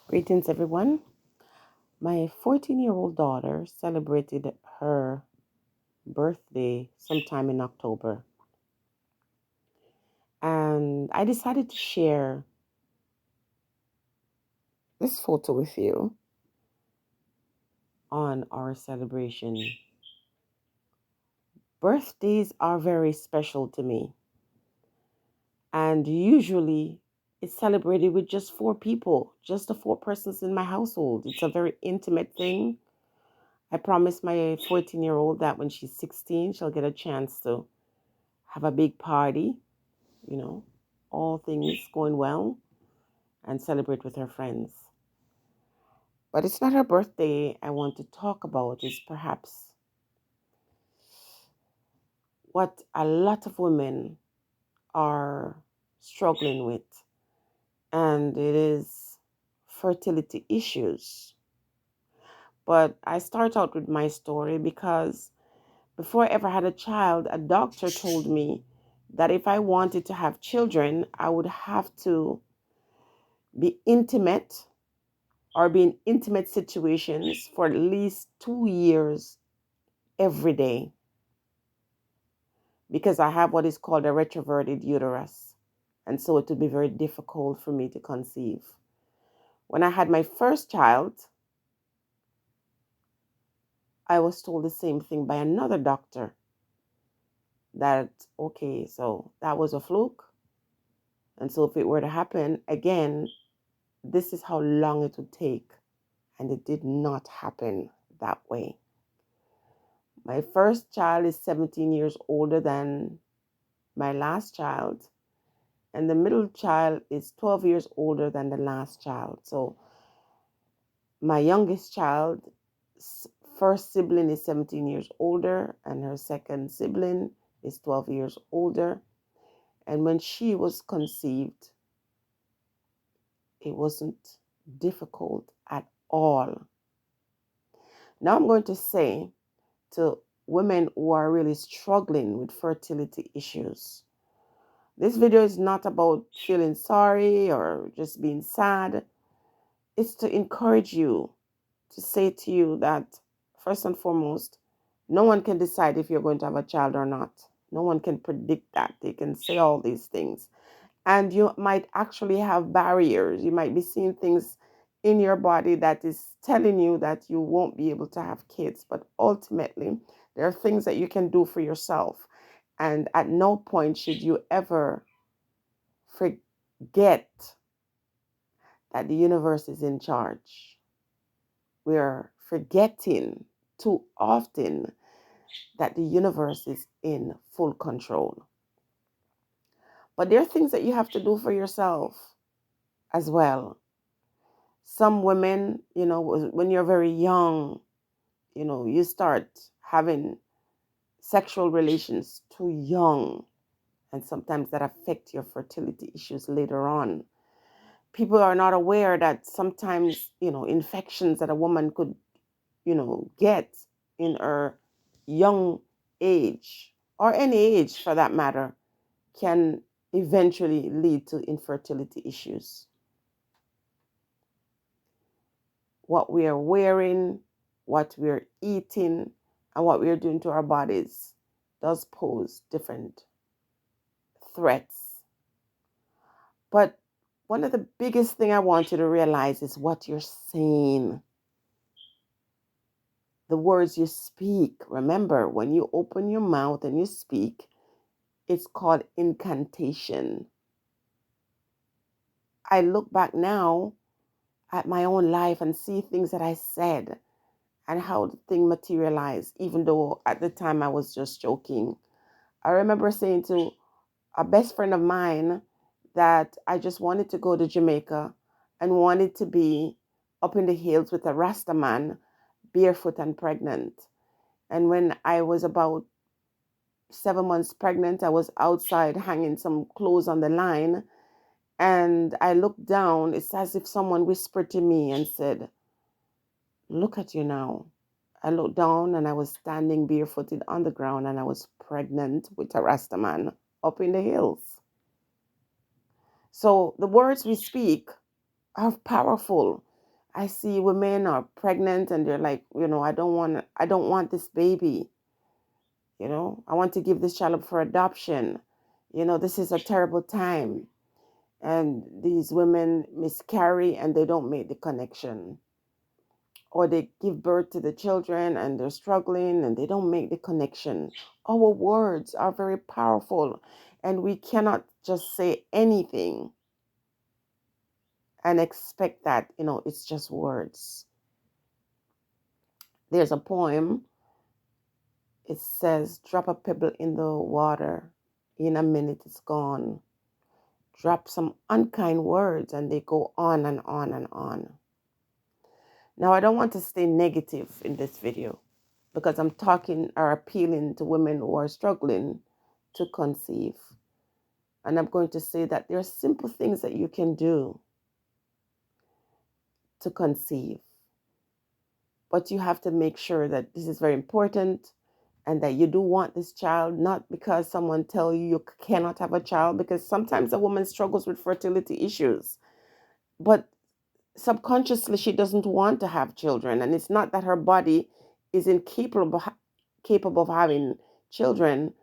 Greetings, everyone. My 14-year-old daughter celebrated her birthday sometime in October, and I decided to share this photo with you on our celebration. Birthdays are very special to me, and usually it's celebrated with just four people, just the four persons in my household. It's a very intimate thing. I promised my 14-year-old that when she's 16, she'll get a chance to have a big party, you know, all things going well, and celebrate with her friends. But it's not her birthday I want to talk about, is perhaps what a lot of women are struggling with, and it is fertility issues. But I start out with my story because before I ever had a child, a doctor told me that if I wanted to have children, I would have to be intimate or be in intimate situations for at least 2 years every day because I have what is called a retroverted uterus. And so it would be very difficult for me to conceive. When I had my first child, I was told the same thing by another doctor that, okay, so that was a fluke. And so if it were to happen again, this is how long it would take. And it did not happen that way. My first child is 17 years older than my last child, and the middle child is 12 years older than the last child. So my youngest child, first sibling, is 17 years older, and her second sibling is 12 years older. And when she was conceived, it wasn't difficult at all. Now I'm going to say to women who are really struggling with fertility issues, this video is not about feeling sorry or just being sad. It's to encourage you, to say to you that, first and foremost, no one can decide if you're going to have a child or not. No one can predict that. They can say all these things. And you might actually have barriers. You might be seeing things in your body that is telling you that you won't be able to have kids. But ultimately, there are things that you can do for yourself. And at no point should you ever forget that the universe is in charge. We're forgetting too often that the universe is in full control. But there are things that you have to do for yourself as well. Some women, when you're very young, you start having sexual relations too young, and sometimes that affect your fertility issues later on. People are not aware that sometimes, infections that a woman could, get in her young age, or any age for that matter, can eventually lead to infertility issues. What we are wearing, what we're eating, and what we're doing to our bodies does pose different threats. But one of the biggest thing I want you to realize is what you're saying. The words you speak. Remember, when you open your mouth and you speak, it's called incantation. I look back now at my own life and see things that I said and how the thing materialized, even though at the time I was just joking. I remember saying to a best friend of mine that I just wanted to go to Jamaica and wanted to be up in the hills with a Rasta man, barefoot and pregnant. And when I was about 7 months pregnant, I was outside hanging some clothes on the line. And I looked down. It's as if someone whispered to me and said, "Look at you now." I looked down and I was standing barefooted on the ground, and I was pregnant with a Rasta man up in the hills. So the words we speak are powerful. I see women are pregnant and they're like, I don't want this baby. I want to give this child up for adoption. This is a terrible time. And these women miscarry and they don't make the connection. Or they give birth to the children and they're struggling and they don't make the connection. Our words are very powerful and we cannot just say anything and expect that, it's just words. There's a poem. It says, drop a pebble in the water. In a minute, it's gone. Drop some unkind words, and they go on and on and on. Now, I don't want to stay negative in this video because I'm talking or appealing to women who are struggling to conceive. And I'm going to say that there are simple things that you can do to conceive. But you have to make sure that this is very important and that you do want this child, not because someone tell you you cannot have a child, because sometimes a woman struggles with fertility issues, but subconsciously she doesn't want to have children. And it's not that her body is capable of having children.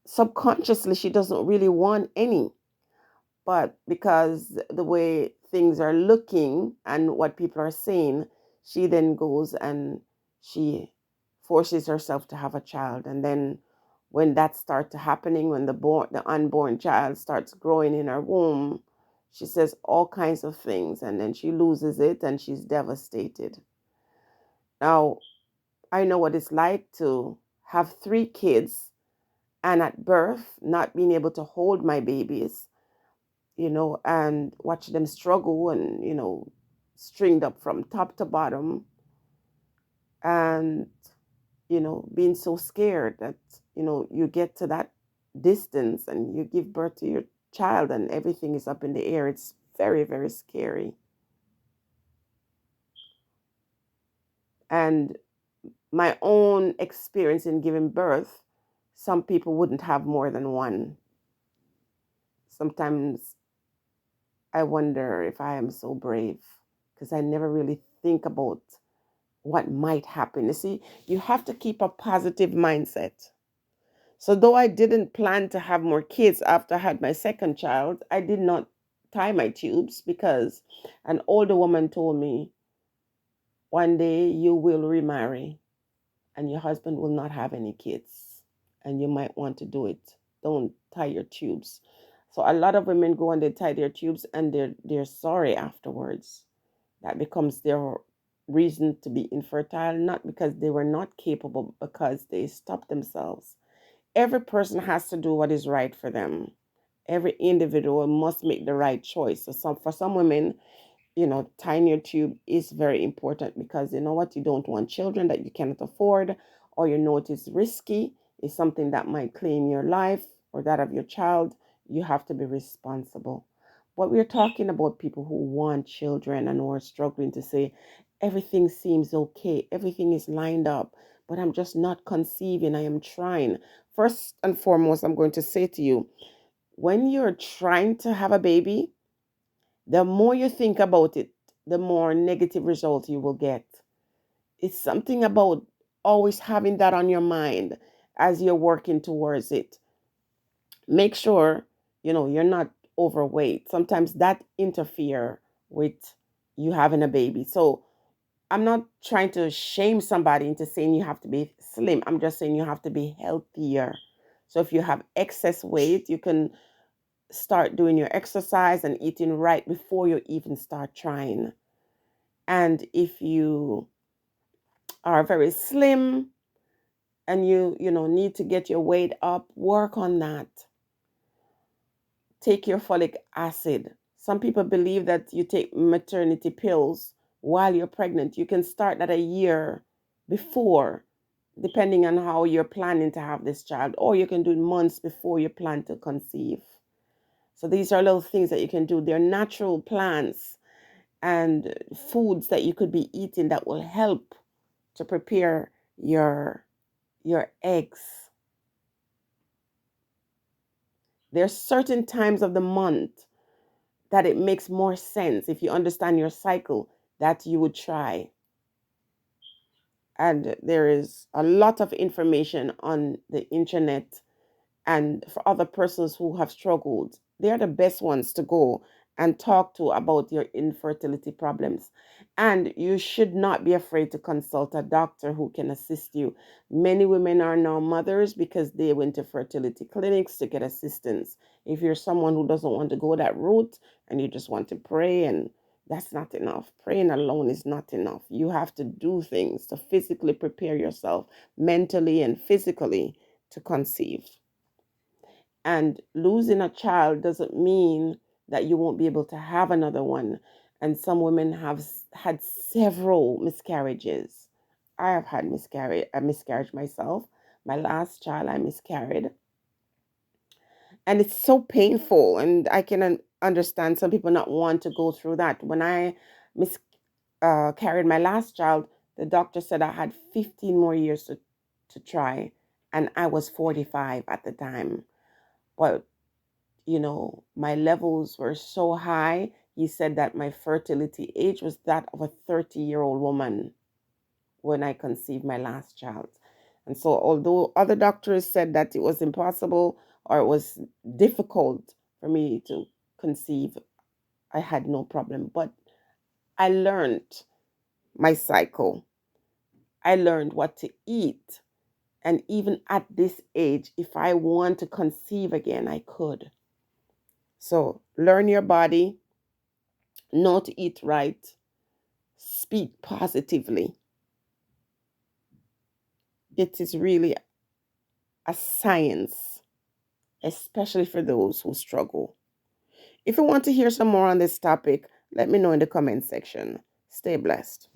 Subconsciously she doesn't really want any. But because the way things are looking and what people are saying, she then goes and she forces herself to have a child. And then when that starts happening, when the unborn child starts growing in her womb, she says all kinds of things and then she loses it and she's devastated. Now, I know what it's like to have 3 kids and at birth not being able to hold my babies, and watch them struggle and, stringed up from top to bottom and, being so scared that, you get to that distance and you give birth to your child and everything is up in the air. It's very, very scary. And my own experience in giving birth, some people wouldn't have more than one. Sometimes I wonder if I am so brave because I never really think about what might happen. You see, you have to keep a positive mindset. So, though I didn't plan to have more kids after I had my second child, I did not tie my tubes because an older woman told me one day you will remarry and your husband will not have any kids and you might want to do it. Don't tie your tubes. So, a lot of women go and they tie their tubes and they're sorry afterwards. That becomes their reason to be infertile, not because they were not capable, because they stopped themselves. Every person has to do what is right for them. Every individual must make the right choice. So for some women, tying your tube is very important because you know what, you don't want children that you cannot afford, or you know it is risky, is something that might claim your life or that of your child. You have to be responsible. But we're talking about people who want children and who are struggling to say, everything seems okay, everything is lined up, but I'm just not conceiving. I am trying. First and foremost, I'm going to say to you, when you're trying to have a baby, the more you think about it, the more negative results you will get. It's something about always having that on your mind as you're working towards it. Make sure, you're not overweight. Sometimes that interfere with you having a baby. So I'm not trying to shame somebody into saying you have to be slim. I'm just saying you have to be healthier. So if you have excess weight, you can start doing your exercise and eating right before you even start trying. And if you are very slim and you need to get your weight up, work on that. Take your folic acid. Some people believe that you take maternity pills while you're pregnant. You can start that a year before, depending on how you're planning to have this child, or you can do it months before you plan to conceive. So these are little things that you can do. They're natural plants and foods that you could be eating that will help to prepare your eggs. There's certain times of the month that it makes more sense if you understand your cycle. that you would try. And there is a lot of information on the internet, and for other persons who have struggled, they're the best ones to go and talk to about your infertility problems. And you should not be afraid to consult a doctor who can assist you. Many women are now mothers because they went to fertility clinics to get assistance. If you're someone who doesn't want to go that route and you just want to pray, and that's not enough. Praying alone is not enough. You have to do things to physically prepare yourself mentally and physically to conceive. And losing a child doesn't mean that you won't be able to have another one. And some women have had several miscarriages. I have had a miscarriage myself. My last child, I miscarried. And it's so painful. And I can understand some people not want to go through that. When I miscarried my last child, the doctor said I had 15 more years to try. And I was 45 at the time. But my levels were so high. He said that my fertility age was that of a 30-year-old woman when I conceived my last child. And so, although other doctors said that it was impossible or it was difficult for me to conceive, I had no problem. But I learned my cycle, I learned what to eat. And even at this age, if I want to conceive again, I could. So, learn your body, know to eat right, speak positively. It is really a science, especially for those who struggle. If you want to hear some more on this topic, let me know in the comment section. Stay blessed.